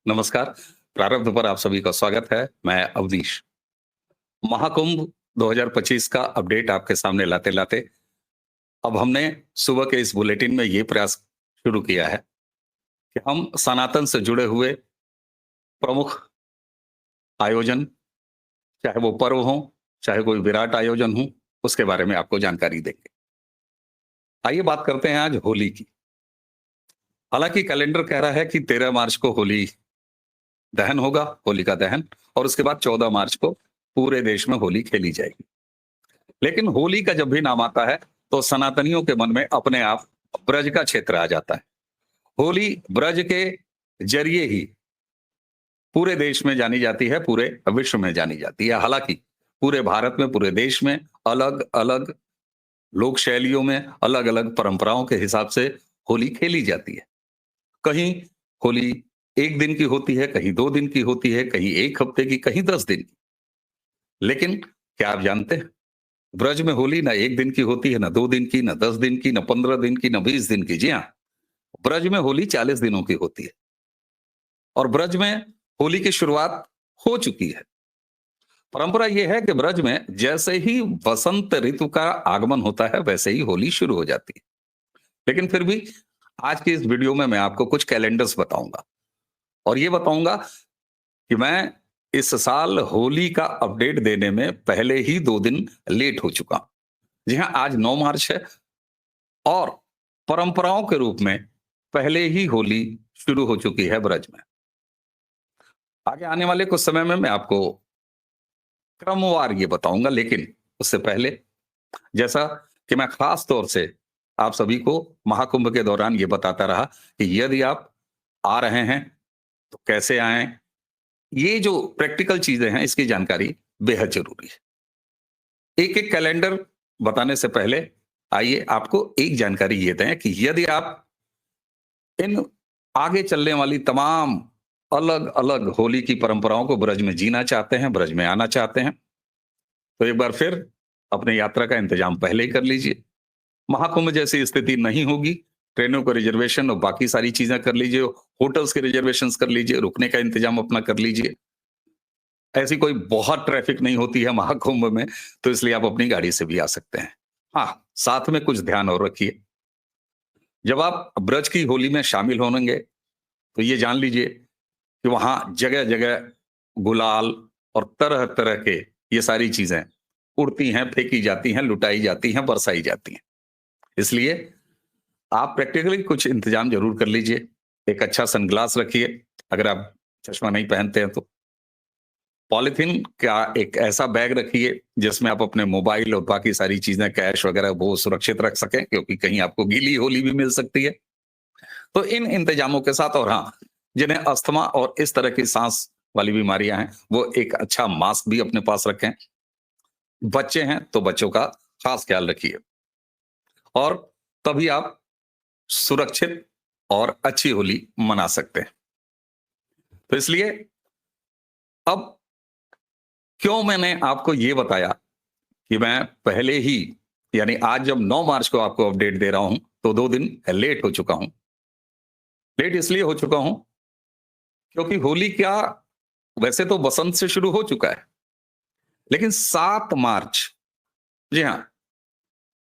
नमस्कार। प्रारब्ध पर आप सभी का स्वागत है। मैं अवनीश। महाकुंभ 2025 का अपडेट आपके सामने लाते-लाते अब हमने सुबह के इस बुलेटिन में ये प्रयास शुरू किया है कि हम सनातन से जुड़े हुए प्रमुख आयोजन, चाहे वो पर्व हों, चाहे कोई विराट आयोजन हो, उसके बारे में आपको जानकारी देंगे। आइए बात करते हैं आज होली की। हालाँकि कैलेंडर कह रहा है कि 13 मार्च को होली दहन होगा, होलिका दहन, और उसके बाद 14 मार्च को पूरे देश में होली खेली जाएगी। लेकिन होली का जब भी नाम आता है तो सनातनियों के मन में अपने आप ब्रज का क्षेत्र आ जाता है। होली ब्रज के जरिए ही पूरे देश में जानी जाती है, पूरे विश्व में जानी जाती है। हालांकि पूरे भारत में, पूरे देश में अलग अलग लोक शैलियों में, अलग अलग परंपराओं के हिसाब से होली खेली जाती है। कहीं होली एक दिन की होती है, कहीं 2 दिन की होती है, कहीं एक हफ्ते की, कहीं 10 दिन की। लेकिन क्या आप जानते हैं, ब्रज में होली ना 1 दिन की होती है, ना 2 दिन की, ना 10 दिन की, ना 15 दिन की, ना 20 दिन की। जी हाँ, ब्रज में होली 40 दिनों की होती है। और ब्रज में होली की शुरुआत हो चुकी है। परंपरा यह है कि ब्रज में जैसे ही वसंत ऋतु का आगमन होता है, वैसे ही होली शुरू हो जाती है। लेकिन फिर भी आज की इस वीडियो में मैं आपको कुछ कैलेंडर्स बताऊंगा, और ये बताऊंगा कि मैं इस साल होली का अपडेट देने में पहले ही 2 दिन लेट हो चुका हूं। जी हाँ, आज 9 मार्च है, और परंपराओं के रूप में पहले ही होली शुरू हो चुकी है ब्रज में। आगे आने वाले कुछ समय में मैं आपको क्रमवार ये बताऊंगा, लेकिन उससे पहले, जैसा कि मैं खास तौर से आप सभी को महाकुंभ के दौरान ये बताता रहा कि यदि आप आ रहे हैं तो कैसे आएं, ये जो प्रैक्टिकल चीजें हैं, इसकी जानकारी बेहद जरूरी है। एक एक कैलेंडर बताने से पहले आइए आपको एक जानकारी ये दें कि यदि आप इन आगे चलने वाली तमाम अलग अलग होली की परंपराओं को ब्रज में जीना चाहते हैं, ब्रज में आना चाहते हैं, तो एक बार फिर अपने यात्रा का इंतजाम पहले ही कर लीजिए। महाकुंभ जैसी स्थिति नहीं होगी, ट्रेनों का रिजर्वेशन और बाकी सारी चीजें कर लीजिए, होटल्स के रिजर्वेशंस कर लीजिए, रुकने का इंतजाम अपना कर लीजिए। ऐसी कोई बहुत ट्रैफिक नहीं होती है महाकुंभ में, तो इसलिए आप अपनी गाड़ी से भी आ सकते हैं। हाँ, साथ में कुछ ध्यान और रखिए। जब आप ब्रज की होली में शामिल होंगे तो ये जान लीजिए कि वहां जगह जगह गुलाल और तरह तरह के ये सारी चीजें उड़ती हैं, फेंकी जाती हैं, लुटाई जाती हैं, बरसाई जाती हैं। इसलिए आप प्रैक्टिकली कुछ इंतजाम जरूर कर लीजिए। एक अच्छा सनग्लास रखिए, अगर आप चश्मा नहीं पहनते हैं तो। पॉलिथीन का एक ऐसा बैग रखिए जिसमें आप अपने मोबाइल और बाकी सारी चीजें, कैश वगैरह, वो सुरक्षित रख सकें, क्योंकि कहीं आपको गीली होली भी मिल सकती है। तो इन इंतजामों के साथ, और हाँ, जिन्हें अस्थमा और इस तरह की सांस वाली बीमारियां हैं, वो एक अच्छा मास्क भी अपने पास रखें। बच्चे हैं तो बच्चों का खास ख्याल रखिए, और तभी आप सुरक्षित और अच्छी होली मना सकते हैं। तो इसलिए अब क्यों मैंने आपको ये बताया कि मैं पहले ही, यानी आज जब 9 मार्च को आपको अपडेट दे रहा हूं, तो 2 दिन लेट हो चुका हूं। लेट इसलिए हो चुका हूं क्योंकि होली क्या, वैसे तो बसंत से शुरू हो चुका है, लेकिन 7 मार्च, जी हाँ,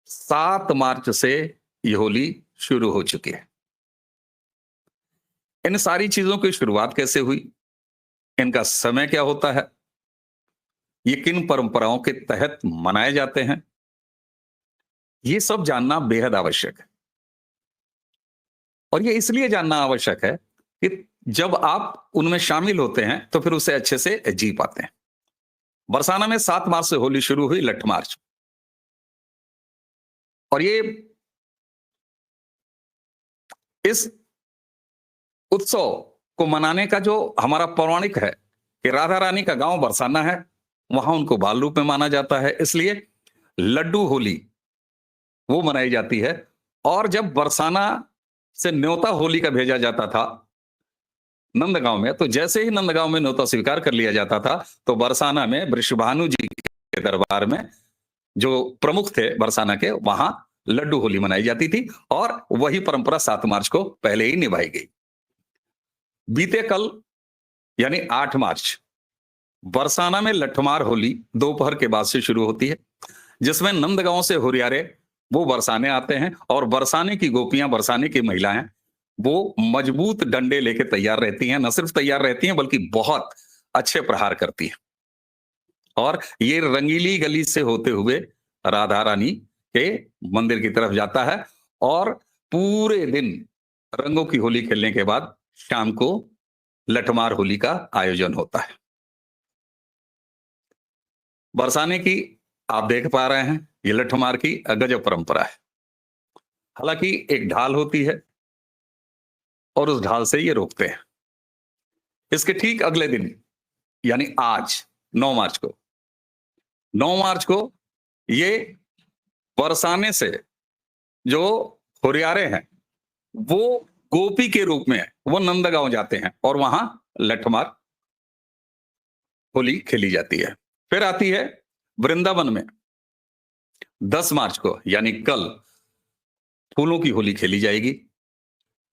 7 मार्च से ये होली शुरू हो चुकी है। इन सारी चीजों की शुरुआत कैसे हुई, इनका समय क्या होता है, ये किन परंपराओं के तहत मनाए जाते हैं, ये सब जानना बेहद आवश्यक है। और ये इसलिए जानना आवश्यक है कि जब आप उनमें शामिल होते हैं तो फिर उसे अच्छे से जी पाते हैं। बरसाना में 7 मार्च से होली शुरू हुई, लठ मार्च, और ये इस उत्सव को मनाने का जो हमारा पौराणिक है कि राधा रानी का गांव बरसाना है, वहां उनको बाल रूप में माना जाता है, इसलिए लड्डू होली वो मनाई जाती है। और जब बरसाना से न्योता होली का भेजा जाता था नंदगांव में, तो जैसे ही नंदगांव में न्योता स्वीकार कर लिया जाता था, तो बरसाना में वृषभानु जी के दरबार में जो प्रमुख थे बरसाना के, वहां लड्डू होली मनाई जाती थी, और वही परंपरा 7 मार्च को पहले ही निभाई गई। बीते कल यानी 8 मार्च बरसाना में लठमार होली दोपहर के बाद से शुरू होती है, जिसमें नंदगांव से हुरियारे वो बरसाने आते हैं और बरसाने की गोपियां, बरसाने की महिलाएं वो मजबूत डंडे लेके तैयार रहती हैं। न सिर्फ तैयार रहती हैं बल्कि बहुत अच्छे प्रहार करती हैं। और ये रंगीली गली से होते हुए राधा रानी के मंदिर की तरफ जाता है और पूरे दिन रंगों की होली खेलने के बाद शाम को लठमार होली का आयोजन होता है। बरसाने की आप देख पा रहे हैं, ये लठमार की गजब परंपरा है। हालांकि एक ढाल होती है और उस ढाल से ये रोकते हैं। इसके ठीक अगले दिन यानी आज 9 मार्च को 9 मार्च को ये बरसाने से जो हुरियारे हैं वो गोपी के रूप में वो नंदगांव जाते हैं और वहां लठमार होली खेली जाती है। फिर आती है वृंदावन में 10 मार्च को यानी कल फूलों की होली खेली जाएगी।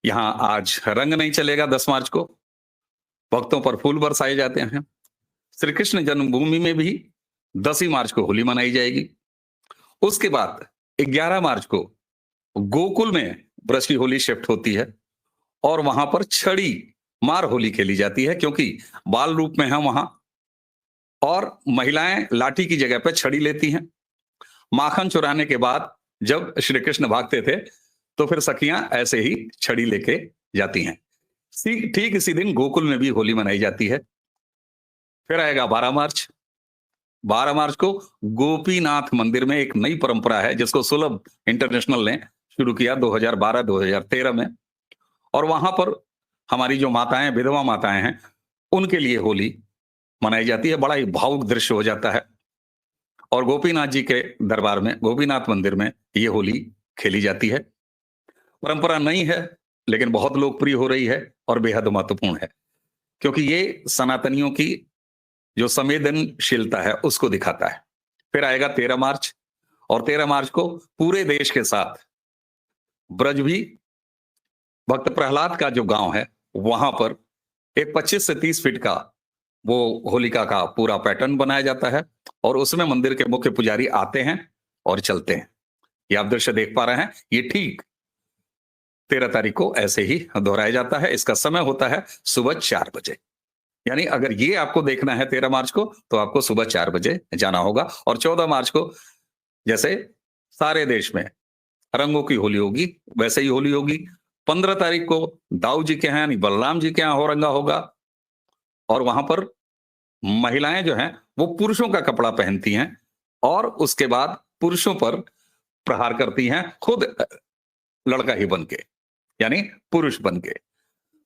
यहां आज रंग नहीं चलेगा। 10 मार्च को भक्तों पर फूल बरसाए जाते हैं। श्री कृष्ण जन्मभूमि में भी 10 ही मार्च को होली मनाई जाएगी। उसके बाद 11 मार्च को गोकुल में ब्रज की होली शिफ्ट होती है और वहां पर छड़ी मार होली खेली जाती है, क्योंकि बाल रूप में है वहां और महिलाएं लाठी की जगह पर छड़ी लेती हैं। माखन चुराने के बाद जब श्री कृष्ण भागते थे तो फिर सखियां ऐसे ही छड़ी लेके जाती हैं। ठीक इसी दिन गोकुल में भी होली मनाई जाती है। फिर आएगा 12 मार्च। 12 मार्च को गोपीनाथ मंदिर में एक नई परंपरा है जिसको सुलभ इंटरनेशनल ने शुरू किया 2012-2013 में, और वहां पर हमारी जो माताएं, विधवा माताएं हैं, उनके लिए होली मनाई जाती है। बड़ा ही भावुक दृश्य हो जाता है और गोपीनाथ जी के दरबार में, गोपीनाथ मंदिर में ये होली खेली जाती है। परंपरा नई है लेकिन बहुत लोकप्रिय हो रही है और बेहद महत्वपूर्ण है, क्योंकि ये सनातनियों की जो संवेदनशीलता है उसको दिखाता है। फिर आएगा 13 मार्च और 13 मार्च को पूरे देश के साथ ब्रज भी, भक्त प्रहलाद का जो गांव है वहां पर एक 25 से 30 फीट का वो होलिका का पूरा पैटर्न बनाया जाता है और उसमें मंदिर के मुख्य पुजारी आते हैं और चलते हैं। ये आप दृश्य देख पा रहे हैं। ये ठीक 13 तारीख को ऐसे ही दोहराया जाता है। इसका समय होता है सुबह 4 बजे। यानी अगर ये आपको देखना है 13 मार्च को तो आपको सुबह 4 बजे जाना होगा। और 14 मार्च को जैसे सारे देश में रंगों की होली होगी वैसे ही होली होगी। 15 तारीख को दाऊ जी के यहाँ यानी बलराम जी के यहाँ होरंगा होगा और वहां पर महिलाएं जो हैं वो पुरुषों का कपड़ा पहनती हैं और उसके बाद पुरुषों पर प्रहार करती हैं, खुद लड़का ही बन के, यानी पुरुष बन के।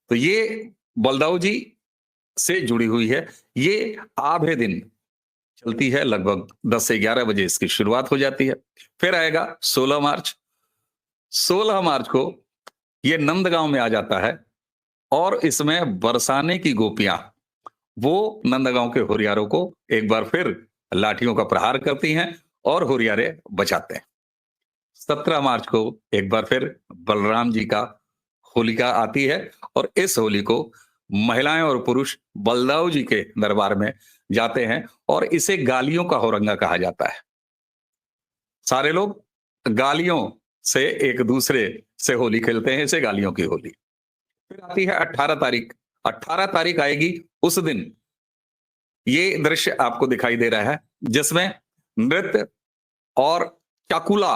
तो ये बलदाऊ जी से जुड़ी हुई है। ये आधे दिन चलती है, लगभग 10 से 11 बजे इसकी शुरुआत हो जाती है। फिर आएगा 16 मार्च। 16 मार्च को ये नंदगांव में आ जाता है और इसमें बरसाने की गोपियां वो नंदगांव के हुरियारों को एक बार फिर लाठियों का प्रहार करती हैं और हुरियारे बचाते हैं। 17 मार्च को एक बार फिर बलराम जी का होलिका आती है और इस होली को महिलाएं और पुरुष बलदाऊ जी के दरबार में जाते हैं और इसे गालियों का होरंगा कहा जाता है। सारे लोग गालियों से एक दूसरे से होली खेलते हैं, इसे गालियों की होली। फिर आती है 18 तारीख। 18 तारीख आएगी, उस दिन ये दृश्य आपको दिखाई दे रहा है जिसमें नृत्य और चकुला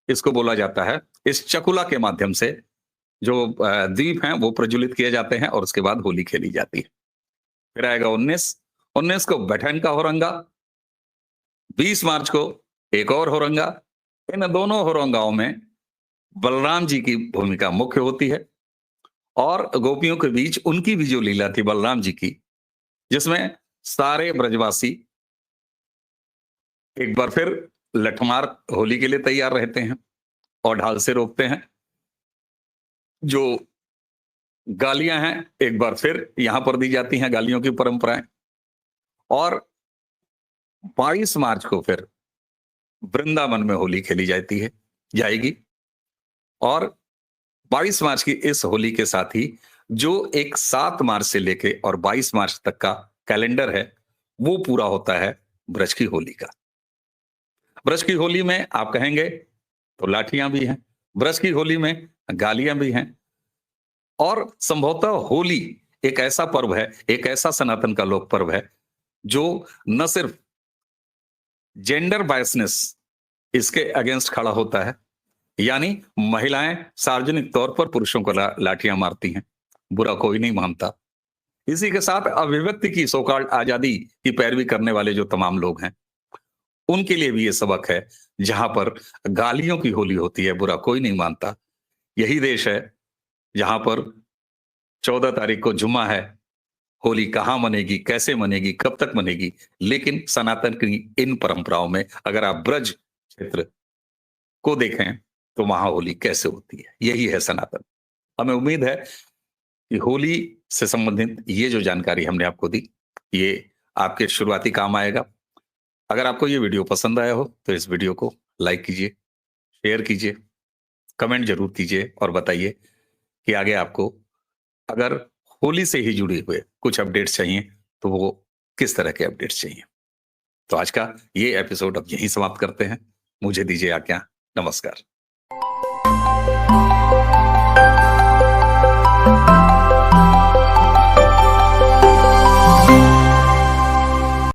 इसको बोला जाता है। इस चकुला के माध्यम से जो दीप हैं वो प्रज्वलित किए जाते हैं और उसके बाद होली खेली जाती है। फिर आएगा 19 को बैठन का होरंगा। 20 मार्च को एक और होरंगा। इन दोनों होरंगाओं में बलराम जी की भूमिका मुख्य होती है और गोपियों के बीच उनकी भी जो लीला थी बलराम जी की, जिसमें सारे ब्रजवासी एक बार फिर लठमार होली के लिए तैयार रहते हैं और ढाल से रोकते हैं। जो गालियां हैं एक बार फिर यहां पर दी जाती हैं, गालियों की परंपराएं। और 22 मार्च को फिर वृंदावन में होली खेली जाएगी और 22 मार्च की इस होली के साथ ही जो एक 7 मार्च से लेके और 22 मार्च तक का कैलेंडर है, वो पूरा होता है ब्रज की होली का। ब्रज की होली में आप कहेंगे तो लाठियां भी हैं, ब्रज की होली में गालियां भी हैं, और संभवतः होली एक ऐसा पर्व है, एक ऐसा सनातन का लोक पर्व है, जो न सिर्फ जेंडर बायसनेस इसके अगेंस्ट खड़ा होता है, यानी महिलाएं सार्वजनिक तौर पर पुरुषों को लाठियां मारती हैं, बुरा कोई नहीं मानता। इसी के साथ अभिव्यक्ति की सोकॉल्ड आजादी की पैरवी करने वाले जो तमाम लोग हैं, उनके लिए भी ये सबक है, जहां पर गालियों की होली होती है, बुरा कोई नहीं मानता। यही देश है जहां पर 14 तारीख को जुम्मा है, होली कहाँ मनेगी, कैसे मनेगी, कब तक मनेगी, लेकिन सनातन की इन परंपराओं में अगर आप ब्रज क्षेत्र को देखें तो वहां होली कैसे होती है, यही है सनातन। हमें उम्मीद है कि होली से संबंधित ये जो जानकारी हमने आपको दी, ये आपके शुरुआती काम आएगा। अगर आपको ये वीडियो पसंद आया हो तो इस वीडियो को लाइक कीजिए, शेयर कीजिए, कमेंट जरूर कीजिए और बताइए कि आगे आपको अगर होली से ही जुड़े हुए कुछ अपडेट्स चाहिए तो वो किस तरह के अपडेट्स चाहिए। तो आज का ये एपिसोड अब यहीं समाप्त करते हैं। मुझे दीजिए आज्ञा। नमस्कार।